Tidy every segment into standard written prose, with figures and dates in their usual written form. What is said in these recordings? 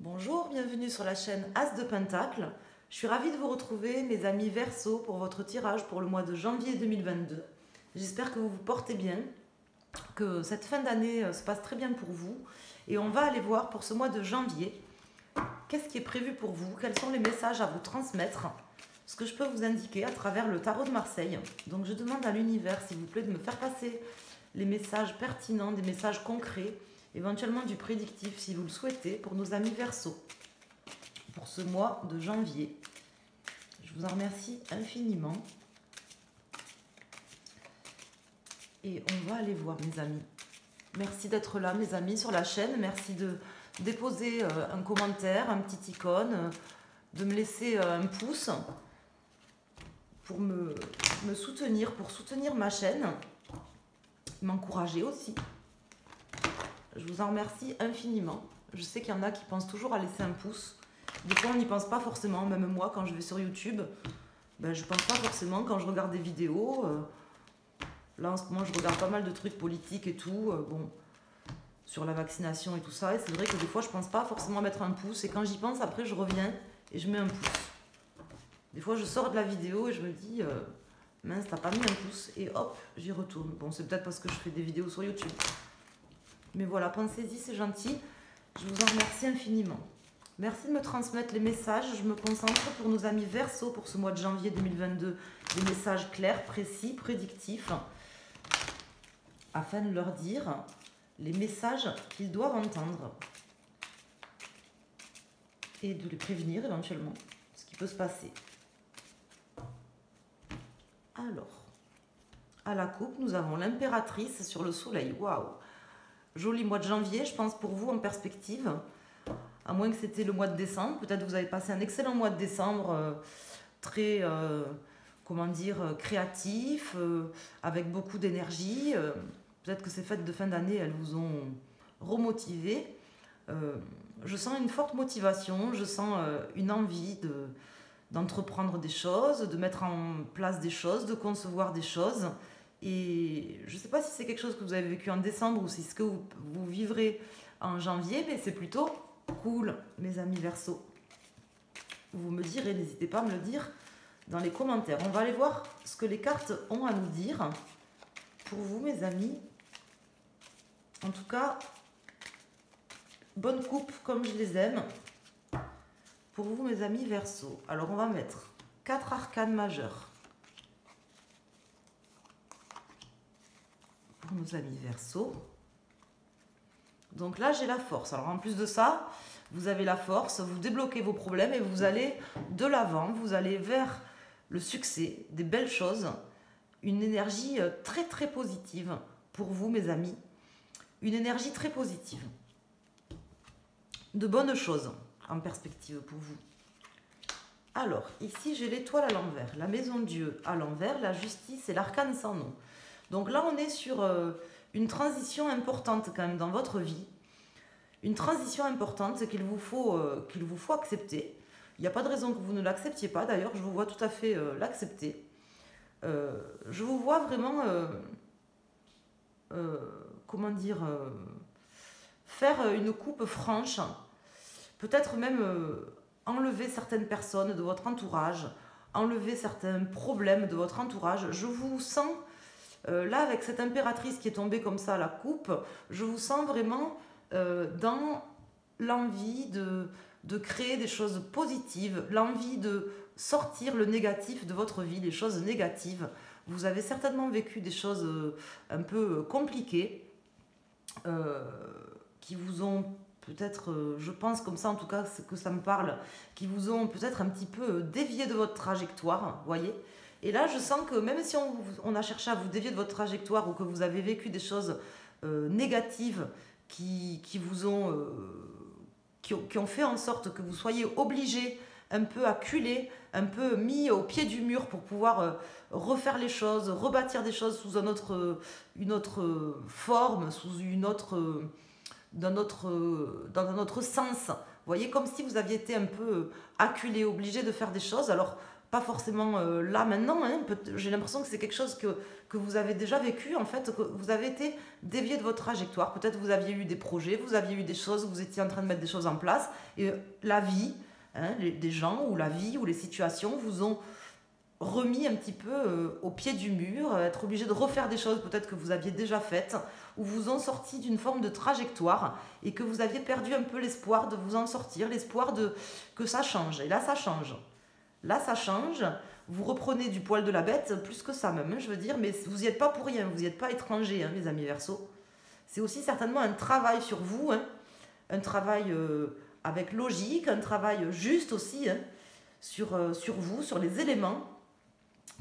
Bonjour, bienvenue sur la chaîne As de Pentacle. Je suis ravie de vous retrouver, mes amis Verseau, pour votre tirage pour le mois de janvier 2022. J'espère que vous vous portez bien, que cette fin d'année se passe très bien pour vous. Et on va aller voir pour ce mois de janvier, qu'est-ce qui est prévu pour vous, quels sont les messages à vous transmettre, ce que je peux vous indiquer à travers le tarot de Marseille. Donc je demande à l'univers, s'il vous plaît, de me faire passer les messages pertinents, des messages concrets, éventuellement du prédictif si vous le souhaitez, pour nos amis Verseau, pour ce mois de janvier. Je vous en remercie infiniment. Et on va aller voir, mes amis. Merci d'être là, mes amis, sur la chaîne. Merci de déposer un commentaire, un petit icône, de me laisser un pouce pour me soutenir, pour soutenir ma chaîne, m'encourager aussi. Je vous en remercie infiniment. Je sais qu'il y en a qui pensent toujours à laisser un pouce. Des fois, on n'y pense pas forcément. Même moi, quand je vais sur YouTube, je ne pense pas forcément quand je regarde des vidéos. Là, en ce moment, je regarde pas mal de trucs politiques et tout. Bon, sur la vaccination et tout ça. Et c'est vrai que des fois, je ne pense pas forcément mettre un pouce. Et quand j'y pense, après, je reviens et je mets un pouce. Des fois, je sors de la vidéo et je me dis, mince, t'as pas mis un pouce. Et hop, j'y retourne. Bon, c'est peut-être parce que je fais des vidéos sur YouTube. Mais voilà, pensez-y, c'est gentil. Je vous en remercie infiniment. Merci de me transmettre les messages. Je me concentre pour nos amis Verseau pour ce mois de janvier 2022. Des messages clairs, précis, prédictifs, afin de leur dire les messages qu'ils doivent entendre. Et de les prévenir éventuellement ce qui peut se passer. Alors, à la coupe, nous avons l'impératrice sur le soleil. Waouh! Joli mois de janvier, je pense, pour vous en perspective. À moins que c'était le mois de décembre. Peut-être que vous avez passé un excellent mois de décembre, très, comment dire, créatif, avec beaucoup d'énergie. Peut-être que ces fêtes de fin d'année, elles vous ont remotivé. Je sens une forte motivation, je sens une envie d'entreprendre des choses, de mettre en place des choses, de concevoir des choses. Et je ne sais pas si c'est quelque chose que vous avez vécu en décembre ou si c'est ce que vous vivrez en janvier, mais c'est plutôt cool, mes amis Verseau. Vous me direz, n'hésitez pas à me le dire dans les commentaires. On va aller voir ce que les cartes ont à nous dire pour vous, mes amis. En tout cas, bonne coupe comme je les aime. Pour vous, mes amis Verseau. Alors, on va mettre 4 arcanes majeures. Pour nos amis Verseau. Donc là, j'ai la force. Alors en plus de ça, vous avez la force, vous débloquez vos problèmes et vous allez de l'avant, vous allez vers le succès, des belles choses, une énergie très très positive pour vous, mes amis. Une énergie très positive. De bonnes choses en perspective pour vous. Alors, ici, j'ai l'étoile à l'envers, la maison de Dieu à l'envers, la justice et l'arcane sans nom. Donc là, on est sur une transition importante quand même dans votre vie. Une transition importante qu'il vous faut accepter. Il n'y a pas de raison que vous ne l'acceptiez pas. D'ailleurs, je vous vois tout à fait l'accepter. Je vous vois vraiment, comment dire, faire une coupe franche. Peut-être même enlever certaines personnes de votre entourage, enlever certains problèmes de votre entourage. Je vous sens... là, avec cette impératrice qui est tombée comme ça à la coupe, je vous sens vraiment dans l'envie de créer des choses positives, l'envie de sortir le négatif de votre vie, les choses négatives. Vous avez certainement vécu des choses un peu compliquées qui vous ont peut-être, je pense comme ça en tout cas que ça me parle, qui vous ont peut-être un petit peu dévié de votre trajectoire, vous voyez. Et là, je sens que même si on a cherché à vous dévier de votre trajectoire ou que vous avez vécu des choses négatives qui vous ont, qui ont fait en sorte que vous soyez obligé, un peu acculé, un peu mis au pied du mur pour pouvoir refaire les choses, rebâtir des choses sous une autre forme, sous dans un autre sens. Vous voyez, comme si vous aviez été un peu acculé, obligé de faire des choses. Alors, pas forcément là maintenant, hein. J'ai l'impression que c'est quelque chose que vous avez déjà vécu, en fait, que vous avez été dévié de votre trajectoire. Peut-être vous aviez eu des projets, vous aviez eu des choses, vous étiez en train de mettre des choses en place, et la vie, hein, des gens, ou la vie, ou les situations vous ont remis un petit peu au pied du mur, être obligé de refaire des choses peut-être que vous aviez déjà faites, ou vous ont sorti d'une forme de trajectoire, et que vous aviez perdu un peu l'espoir de vous en sortir, l'espoir que ça change. Et là, ça change. Là, ça change. Vous reprenez du poil de la bête, plus que ça même, hein, je veux dire, mais vous n'y êtes pas pour rien, vous n'y êtes pas étrangers, hein, mes amis Verseaux. C'est aussi certainement un travail sur vous, hein, un travail avec logique, un travail juste aussi, hein, sur vous, sur les éléments,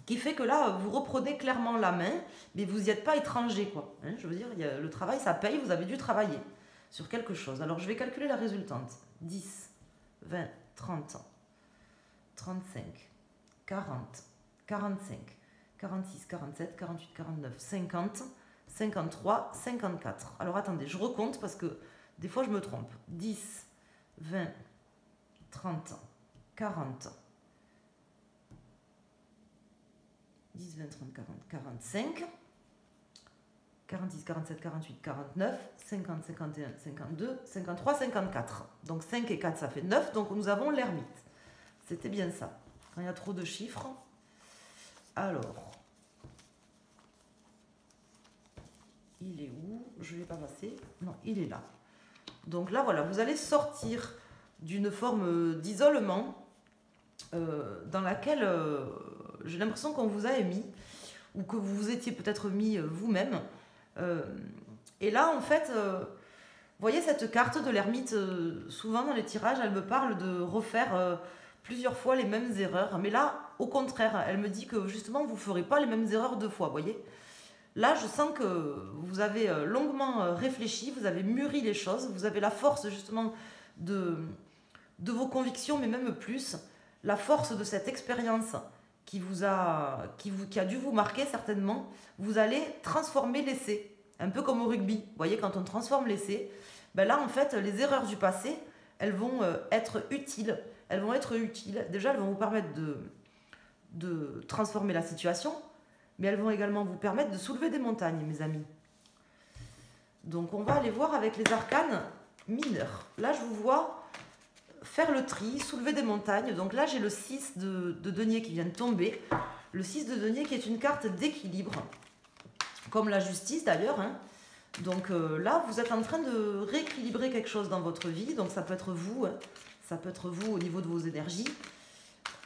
qui fait que là, vous reprenez clairement la main, mais vous n'y êtes pas étranger, quoi. Hein, je veux dire, le travail, ça paye, vous avez dû travailler sur quelque chose. Alors, je vais calculer la résultante. 10, 20, 30, 35, 40, 45, 46, 47, 48, 49, 50, 53, 54. Alors, attendez, je recompte parce que des fois, je me trompe. 10, 20, 30, 40, 10, 20, 30, 40, 45, 46, 47, 48, 49, 50, 51, 52, 53, 54. Donc 5 et 4, ça fait 9. Donc nous avons l'ermite. C'était bien ça. Quand il y a trop de chiffres. Alors, il est où? Je ne l'ai pas passé. Non, il est là. Donc là, voilà, vous allez sortir d'une forme d'isolement dans laquelle j'ai l'impression qu'on vous a mis, ou que vous vous étiez peut-être mis vous-même. Et là, en fait, vous voyez cette carte de l'ermite, souvent dans les tirages, elle me parle de refaire plusieurs fois les mêmes erreurs. Mais là, au contraire, elle me dit que justement, vous ne ferez pas les mêmes erreurs deux fois, vous voyez. Là, je sens que vous avez longuement réfléchi, vous avez mûri les choses, vous avez la force justement de vos convictions, mais même plus, la force de cette expérience qui a dû vous marquer certainement. Vous allez transformer l'essai, un peu comme au rugby. Vous voyez, quand on transforme l'essai, ben là, en fait, les erreurs du passé, elles vont être utiles. Elles vont être utiles. Déjà, elles vont vous permettre de transformer la situation, mais elles vont également vous permettre de soulever des montagnes, mes amis. Donc, on va aller voir avec les arcanes mineurs. Là, je vous vois faire le tri, soulever des montagnes. Donc là, j'ai le 6 de denier qui vient de tomber. Le 6 de denier qui est une carte d'équilibre, comme la justice d'ailleurs. Hein. Donc là, vous êtes en train de rééquilibrer quelque chose dans votre vie. Donc ça peut être vous, hein. Ça peut être vous au niveau de vos énergies.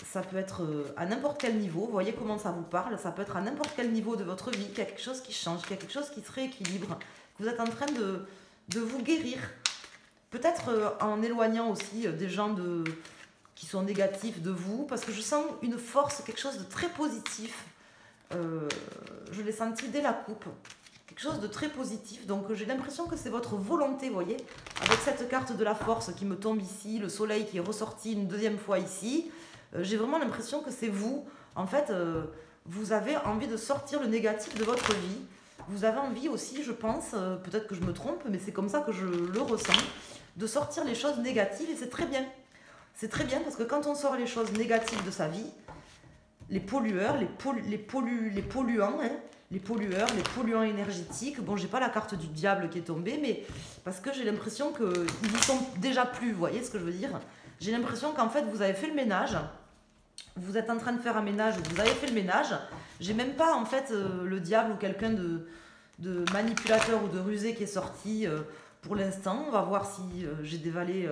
Ça peut être à n'importe quel niveau. Vous voyez comment ça vous parle. Ça peut être à n'importe quel niveau de votre vie qu'il y a quelque chose qui change, qu'il y a quelque chose qui se rééquilibre. Vous êtes en train de vous guérir. Peut-être en éloignant aussi des gens qui sont négatifs de vous, parce que je sens une force, quelque chose de très positif. Je l'ai senti dès la coupe. Quelque chose de très positif. Donc j'ai l'impression que c'est votre volonté, vous voyez, avec cette carte de la force qui me tombe ici, le soleil qui est ressorti une deuxième fois ici. J'ai vraiment l'impression que c'est vous. En fait, vous avez envie de sortir le négatif de votre vie. Vous avez envie aussi, je pense, peut-être que je me trompe, mais c'est comme ça que je le ressens, de sortir les choses négatives, et c'est très bien. C'est très bien parce que quand on sort les choses négatives de sa vie, les pollueurs, les polluants, hein, les pollueurs, les polluants énergétiques, bon, j'ai pas la carte du diable qui est tombée, mais parce que j'ai l'impression qu'ils y sont déjà plus, vous voyez ce que je veux dire? J'ai l'impression qu'en fait, vous avez fait le ménage, vous êtes en train de faire un ménage, vous avez fait le ménage, j'ai même pas en fait le diable ou quelqu'un de manipulateur ou de rusé qui est sorti pour l'instant. On va voir si j'ai des valets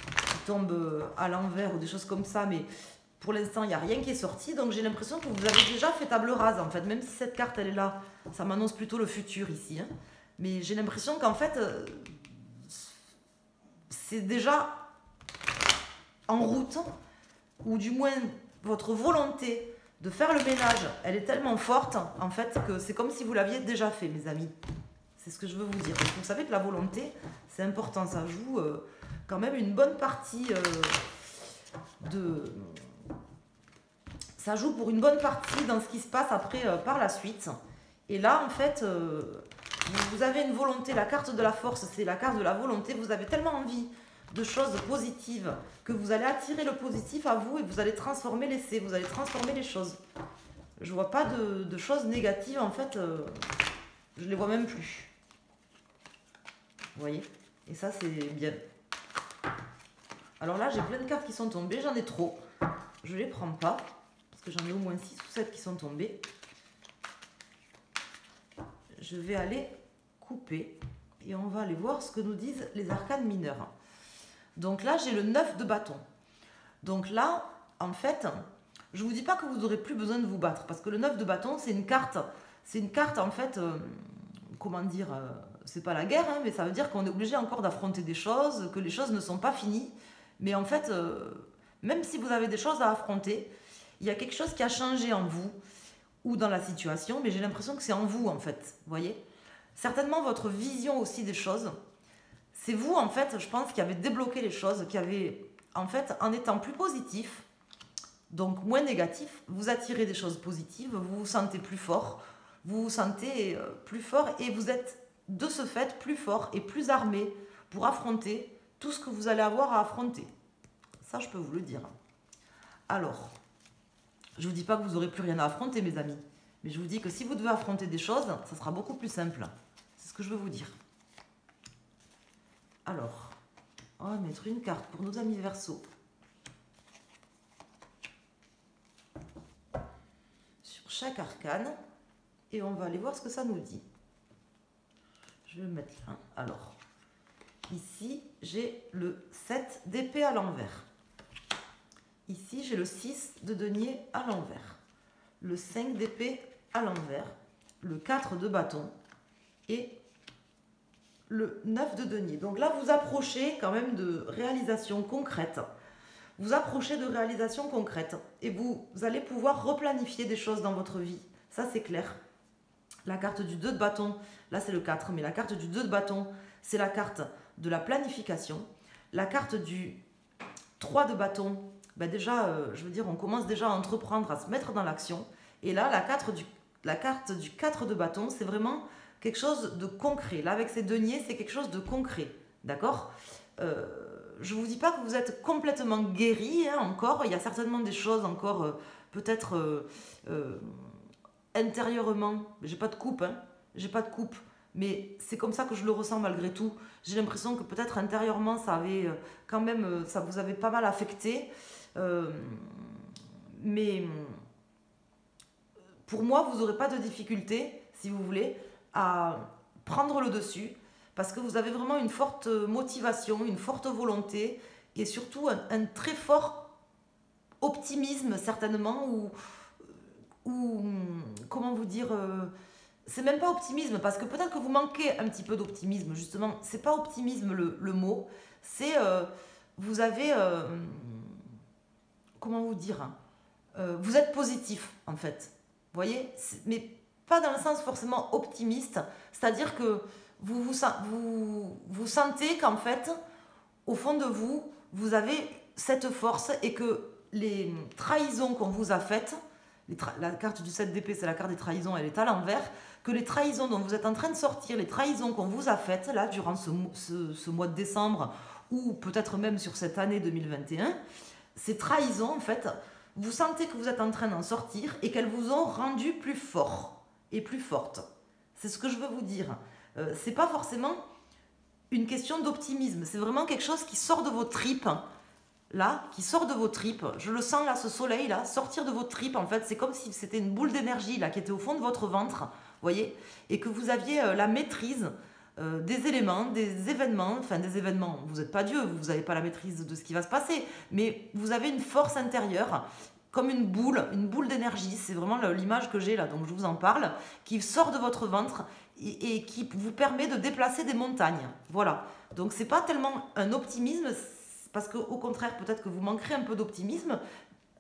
qui tombent à l'envers ou des choses comme ça, mais pour l'instant il n'y a rien qui est sorti, donc j'ai l'impression que vous avez déjà fait table rase en fait, même si cette carte elle est là, ça m'annonce plutôt le futur ici, hein. Mais j'ai l'impression qu'en fait c'est déjà en route, ou du moins votre volonté de faire le ménage, elle est tellement forte en fait que c'est comme si vous l'aviez déjà fait, mes amis. C'est ce que je veux vous dire. Parce que vous savez que la volonté, c'est important, ça joue quand même une bonne partie ça joue pour une bonne partie dans ce qui se passe après par la suite. Et là, en fait, vous avez une volonté, la carte de la force, c'est la carte de la volonté, vous avez tellement envie de choses positives, que vous allez attirer le positif à vous et vous allez transformer l'essai, vous allez transformer les choses. Je vois pas de choses négatives, en fait, je les vois même plus. Vous voyez? Et ça, c'est bien. Alors là, j'ai plein de cartes qui sont tombées, j'en ai trop. Je les prends pas, parce que j'en ai au moins 6 ou 7 qui sont tombées. Je vais aller couper et on va aller voir ce que nous disent les arcanes mineurs. Donc là, j'ai le 9 de bâton. Donc là, en fait, je ne vous dis pas que vous n'aurez plus besoin de vous battre, parce que le 9 de bâton, c'est une carte en fait, comment dire, c'est pas la guerre, hein, mais ça veut dire qu'on est obligé encore d'affronter des choses, que les choses ne sont pas finies. Mais en fait, même si vous avez des choses à affronter, il y a quelque chose qui a changé en vous ou dans la situation, mais j'ai l'impression que c'est en vous, en fait, vous voyez. Certainement votre vision aussi des choses, c'est vous, en fait, je pense, qui avez débloqué les choses, qui avez, en fait, en étant plus positif, donc moins négatif, vous attirez des choses positives, vous vous sentez plus fort, vous vous sentez plus fort et vous êtes de ce fait plus fort et plus armé pour affronter tout ce que vous allez avoir à affronter. Ça, je peux vous le dire. Alors, je ne vous dis pas que vous n'aurez plus rien à affronter, mes amis, mais je vous dis que si vous devez affronter des choses, ça sera beaucoup plus simple. C'est ce que je veux vous dire. Alors, on va mettre une carte pour nos amis Verseaux. Sur chaque arcane. Et on va aller voir ce que ça nous dit. Je vais le mettre là. Alors, ici, j'ai le 7 d'épée à l'envers. Ici, j'ai le 6 de denier à l'envers. Le 5 d'épée à l'envers. Le 4 de bâton. Et le 9 de denier. Donc là, vous approchez quand même de réalisations concrètes. Vous approchez de réalisations concrètes. Et vous allez pouvoir replanifier des choses dans votre vie. Ça, c'est clair. La carte du 2 de bâton, là c'est le 4, mais la carte du 2 de bâton, c'est la carte de la planification. La carte du 3 de bâton, ben déjà, je veux dire, on commence déjà à entreprendre, à se mettre dans l'action. Et là, la carte du 4 de bâton, c'est vraiment quelque chose de concret. Là, avec ces deniers, c'est quelque chose de concret. D'accord ? Je ne vous dis pas que vous êtes complètement guéri, hein, encore. Il y a certainement des choses encore, peut-être... intérieurement, j'ai pas de coupe, hein, j'ai pas de coupe, mais c'est comme ça que je le ressens malgré tout. J'ai l'impression que peut-être intérieurement, ça avait quand même, ça vous avait pas mal affecté, mais pour moi, vous n'aurez pas de difficulté, si vous voulez, à prendre le dessus, parce que vous avez vraiment une forte motivation, une forte volonté, et surtout un très fort optimisme, certainement, ou comment vous dire, c'est même pas optimisme, parce que peut-être que vous manquez un petit peu d'optimisme, justement, c'est pas optimisme le mot, c'est, vous avez, comment vous dire, hein, vous êtes positif, en fait, vous voyez, mais pas dans le sens forcément optimiste, c'est-à-dire que vous sentez qu'en fait, au fond de vous, vous avez cette force et que les trahisons qu'on vous a faites, la carte du 7 d'épée, c'est la carte des trahisons, elle est à l'envers, que les trahisons dont vous êtes en train de sortir, les trahisons qu'on vous a faites, là, durant ce mois de décembre, ou peut-être même sur cette année 2021, ces trahisons, en fait, vous sentez que vous êtes en train d'en sortir et qu'elles vous ont rendu plus fort et plus forte. C'est ce que je veux vous dire. C'est pas forcément une question d'optimisme, c'est vraiment quelque chose qui sort de vos tripes, là, qui sort de vos tripes. Je le sens là, ce soleil là, sortir de vos tripes, en fait, c'est comme si c'était une boule d'énergie là qui était au fond de votre ventre, vous voyez, et que vous aviez la maîtrise des éléments, des événements, enfin des événements, vous n'êtes pas Dieu, vous n'avez pas la maîtrise de ce qui va se passer, mais vous avez une force intérieure, comme une boule d'énergie, c'est vraiment l'image que j'ai là, donc je vous en parle, qui sort de votre ventre et qui vous permet de déplacer des montagnes, voilà. Donc c'est pas tellement un optimisme, parce qu'au contraire, peut-être que vous manquerez un peu d'optimisme,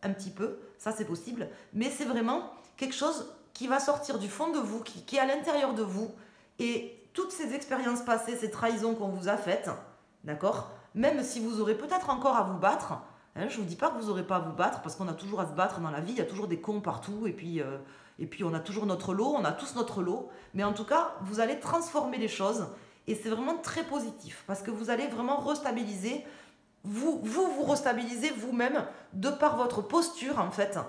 un petit peu, ça c'est possible, mais c'est vraiment quelque chose qui va sortir du fond de vous, qui est à l'intérieur de vous, et toutes ces expériences passées, ces trahisons qu'on vous a faites, d'accord, même si vous aurez peut-être encore à vous battre, hein, je ne vous dis pas que vous n'aurez pas à vous battre, parce qu'on a toujours à se battre dans la vie, il y a toujours des cons partout, et puis on a toujours notre lot, on a tous notre lot, mais en tout cas, vous allez transformer les choses, et c'est vraiment très positif, parce que vous allez vraiment restabiliser vous restabilisez vous-même de par votre posture, en fait.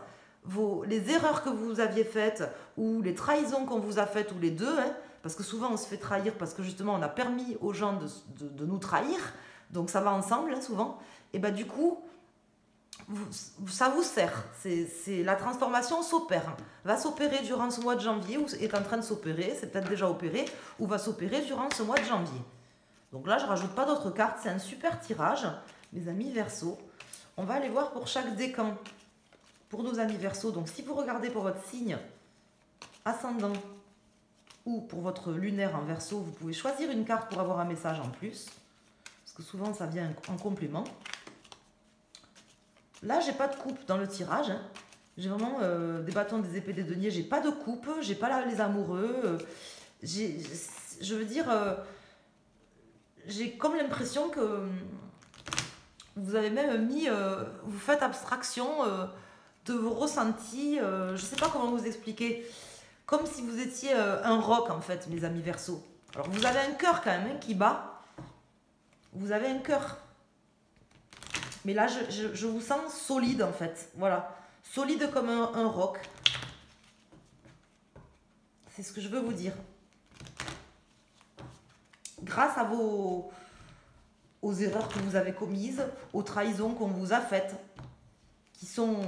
Les erreurs que vous aviez faites, ou les trahisons qu'on vous a faites, ou les deux, hein, parce que souvent on se fait trahir parce que justement on a permis aux gens de nous trahir, donc ça va ensemble, hein, souvent. Et bien du coup, ça vous sert. La transformation s'opère. Va s'opérer durant ce mois de janvier, ou est en train de s'opérer, c'est peut-être déjà opéré, ou va s'opérer durant ce mois de janvier. Donc là, je ne rajoute pas d'autres cartes, c'est un super tirage, mes amis Verseau. On va aller voir pour chaque décan, pour nos amis Verseau. Donc si vous regardez pour votre signe ascendant, ou pour votre lunaire en Verseau, vous pouvez choisir une carte pour avoir un message en plus, parce que souvent ça vient en complément. Là, j'ai pas de coupe dans le tirage, hein. J'ai vraiment des bâtons, des épées, des deniers. J'ai pas de coupe, j'ai pas les amoureux. Je veux dire, j'ai comme l'impression que vous avez même mis, vous faites abstraction de vos ressentis. Je sais pas comment vous expliquer. Comme si vous étiez un roc, en fait, mes amis Verseau. Alors, vous avez un cœur quand même, hein, qui bat. Vous avez un cœur. Mais là, je vous sens solide, en fait. Voilà. Solide comme un roc. C'est ce que je veux vous dire. Grâce à aux erreurs que vous avez commises, aux trahisons qu'on vous a faites, qui sont,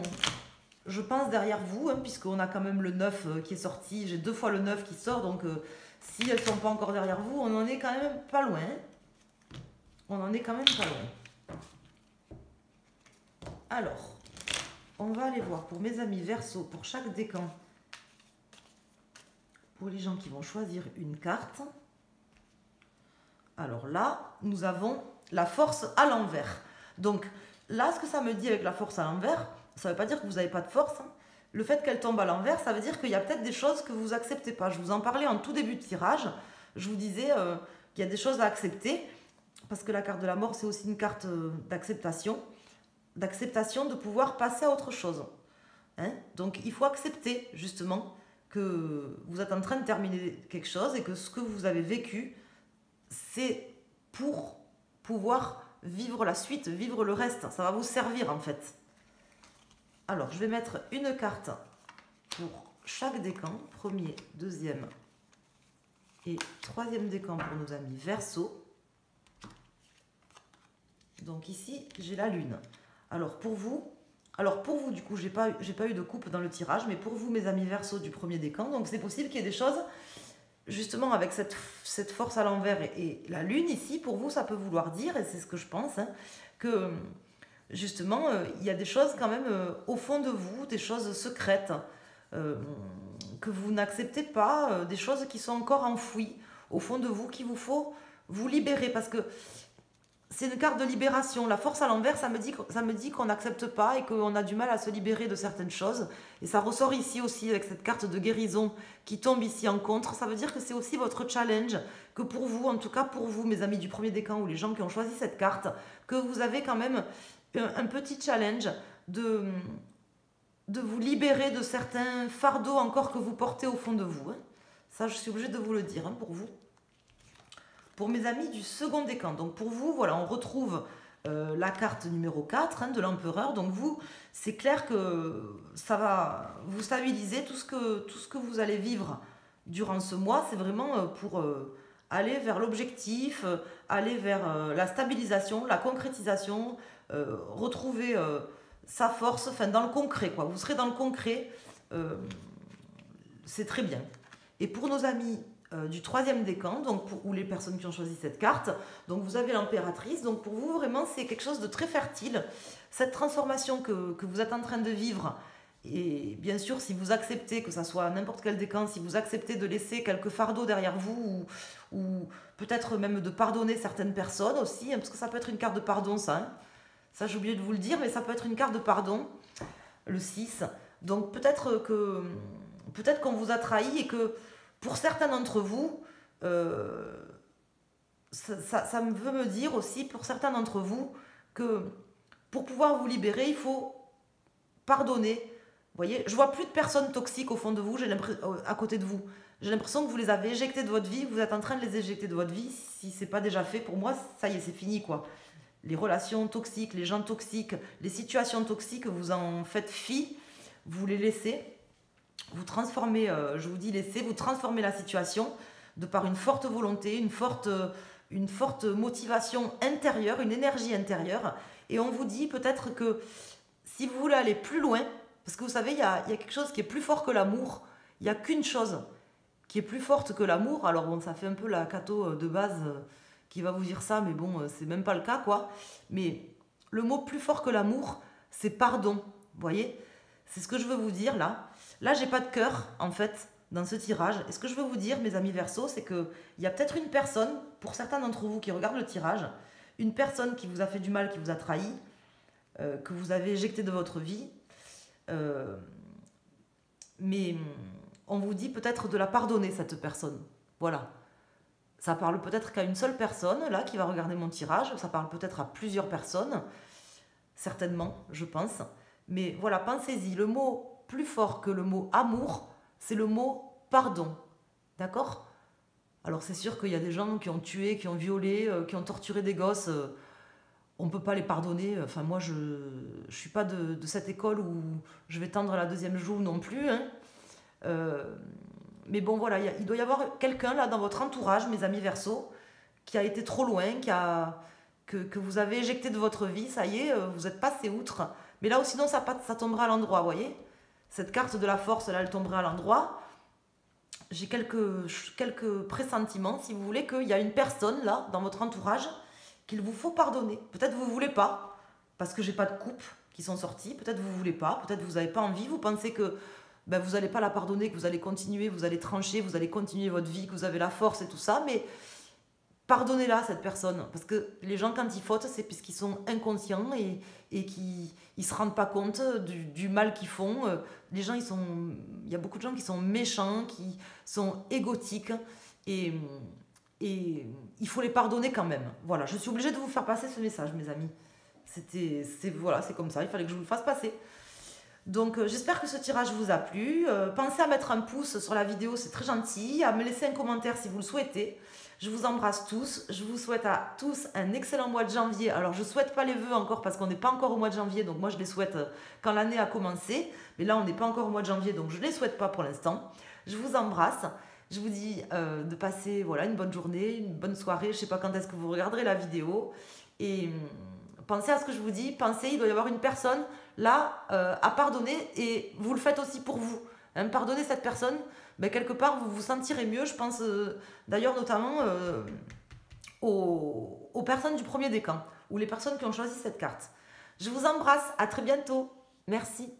je pense, derrière vous, hein, puisqu'on a quand même le 9 qui est sorti. J'ai 2 fois le 9 qui sort, donc si elles ne sont pas encore derrière vous, on en est quand même pas loin. On en est quand même pas loin. Alors, on va aller voir pour mes amis Verseau, pour chaque décan, pour les gens qui vont choisir une carte. Alors là, nous avons la force à l'envers. Donc là, ce que ça me dit avec la force à l'envers, ça ne veut pas dire que vous n'avez pas de force, hein. Le fait qu'elle tombe à l'envers, ça veut dire qu'il y a peut-être des choses que vous n'acceptez pas. Je vous en parlais en tout début de tirage. Je vous disais qu'il y a des choses à accepter, parce que la carte de la mort, c'est aussi une carte d'acceptation. D'acceptation de pouvoir passer à autre chose. Hein? Donc il faut accepter justement que vous êtes en train de terminer quelque chose et que ce que vous avez vécu, c'est pour pouvoir vivre la suite, vivre le reste. Ça va vous servir en fait. Alors je vais mettre une carte pour chaque décan, premier, deuxième et troisième décan pour nos amis Verseau. Donc ici j'ai la lune. Alors pour vous, du coup, j'ai pas eu de coupe dans le tirage, mais pour vous, mes amis Verseau du premier décan, donc c'est possible qu'il y ait des choses, justement, avec cette force à l'envers et la lune ici, pour vous, ça peut vouloir dire, et c'est ce que je pense, hein, que justement, il y a des choses quand même au fond de vous, des choses secrètes, que vous n'acceptez pas, des choses qui sont encore enfouies au fond de vous, qu'il vous faut vous libérer, parce que c'est une carte de libération. La force à l'envers, ça me dit qu'on n'accepte pas et qu'on a du mal à se libérer de certaines choses. Et ça ressort ici aussi avec cette carte de guérison qui tombe ici en contre. Ça veut dire que c'est aussi votre challenge, que pour vous, en tout cas pour vous, mes amis du premier décan ou les gens qui ont choisi cette carte, que vous avez quand même un petit challenge de vous libérer de certains fardeaux encore que vous portez au fond de vous. Hein. Ça, je suis obligée de vous le dire, hein, pour vous. Pour mes amis du second décan, donc pour vous, voilà, on retrouve la carte numéro 4 hein, de l'empereur. Donc vous, c'est clair que ça va vous stabiliser. Tout ce que vous allez vivre durant ce mois, c'est vraiment pour aller vers l'objectif, aller vers la stabilisation, la concrétisation, retrouver sa force, enfin dans le concret, quoi. Vous serez dans le concret, c'est très bien. Et pour nos amis du troisième décan, donc ou les personnes qui ont choisi cette carte, donc vous avez l'impératrice, donc pour vous vraiment c'est quelque chose de très fertile, cette transformation que vous êtes en train de vivre, et bien sûr si vous acceptez, que ça soit n'importe quel décan, si vous acceptez de laisser quelques fardeaux derrière vous, ou peut-être même de pardonner certaines personnes aussi, hein, parce que ça peut être une carte de pardon ça, hein. Ça j'ai oublié de vous le dire, mais ça peut être une carte de pardon, le 6, donc peut-être qu'on vous a trahi et que pour certains d'entre vous, ça me veut me dire aussi, pour certains d'entre vous, que pour pouvoir vous libérer, il faut pardonner. Vous voyez, je vois plus de personnes toxiques au fond de vous, à côté de vous. J'ai l'impression que vous les avez éjectées de votre vie, vous êtes en train de les éjecter de votre vie. Si ce n'est pas déjà fait, pour moi, ça y est, c'est fini, quoi. les relations toxiques, les gens toxiques, les situations toxiques, vous en faites fi, vous les laissez, vous transformez, je vous dis laissez, vous transformez la situation de par une forte volonté, une forte motivation intérieure, une énergie intérieure. Et on vous dit peut-être que si vous voulez aller plus loin, parce que vous savez, il y a quelque chose qui est plus fort que l'amour, il n'y a qu'une chose qui est plus forte que l'amour. Alors bon, ça fait un peu la catho de base qui va vous dire ça, mais bon, c'est même pas le cas, quoi. Mais le mot plus fort que l'amour, c'est pardon, vous voyez? C'est ce que je veux vous dire, là. Là, j'ai pas de cœur, en fait, dans ce tirage. Et ce que je veux vous dire, mes amis Verseau, c'est qu'il y a peut-être une personne, pour certains d'entre vous qui regardent le tirage, une personne qui vous a fait du mal, qui vous a trahi, que vous avez éjecté de votre vie, mais on vous dit peut-être de la pardonner, cette personne. Voilà. Ça parle peut-être qu'à une seule personne, là, qui va regarder mon tirage. Ça parle peut-être à plusieurs personnes. Certainement, je pense. Mais voilà, pensez-y. Le mot plus fort que le mot amour, c'est le mot pardon. D'accord? Alors c'est sûr qu'il y a des gens qui ont tué, qui ont violé, qui ont torturé des gosses. On ne peut pas les pardonner. Enfin, moi, je ne suis pas de cette école où je vais tendre la deuxième joue non plus. Hein. Mais bon, voilà, il doit y avoir quelqu'un là dans votre entourage, mes amis Verseau, qui a été trop loin, que vous avez éjecté de votre vie. Ça y est, vous êtes passé outre. Mais là, sinon, ça tombera à l'endroit, vous voyez? Cette carte de la force, là, elle tombera à l'endroit. J'ai quelques pressentiments, si vous voulez, qu'il y a une personne là, dans votre entourage, qu'il vous faut pardonner. Peut-être vous ne voulez pas, parce que j'ai pas de coupe qui sont sorties. Peut-être vous ne voulez pas, peut-être vous n'avez pas envie. Vous pensez que vous n'allez pas la pardonner, que vous allez continuer, vous allez trancher, vous allez continuer votre vie, que vous avez la force et tout ça. Mais pardonnez-la, cette personne. Parce que les gens, quand ils fautent, c'est parce qu'ils sont inconscients et qu'ils ne se rendent pas compte du mal qu'ils font. Les gens, il y a beaucoup de gens qui sont méchants, qui sont égotiques. Et il faut les pardonner quand même. Voilà, je suis obligée de vous faire passer ce message, mes amis. Voilà, c'est comme ça, il fallait que je vous le fasse passer. Donc j'espère que ce tirage vous a plu. Pensez à mettre un pouce sur la vidéo, c'est très gentil. À me laisser un commentaire si vous le souhaitez. Je vous embrasse tous. Je vous souhaite à tous un excellent mois de janvier. Alors je ne souhaite pas les vœux encore parce qu'on n'est pas encore au mois de janvier. Donc moi je les souhaite quand l'année a commencé. Mais là on n'est pas encore au mois de janvier, donc je ne les souhaite pas pour l'instant. Je vous embrasse. Je vous dis de passer voilà, une bonne journée, une bonne soirée. Je ne sais pas quand est-ce que vous regarderez la vidéo. Et pensez à ce que je vous dis. Pensez, il doit y avoir une personne là à pardonner. Et vous le faites aussi pour vous. Hein, pardonnez cette personne. Quelque part, vous vous sentirez mieux. Je pense d'ailleurs notamment aux personnes du premier décan. Ou les personnes qui ont choisi cette carte. Je vous embrasse. À très bientôt. Merci.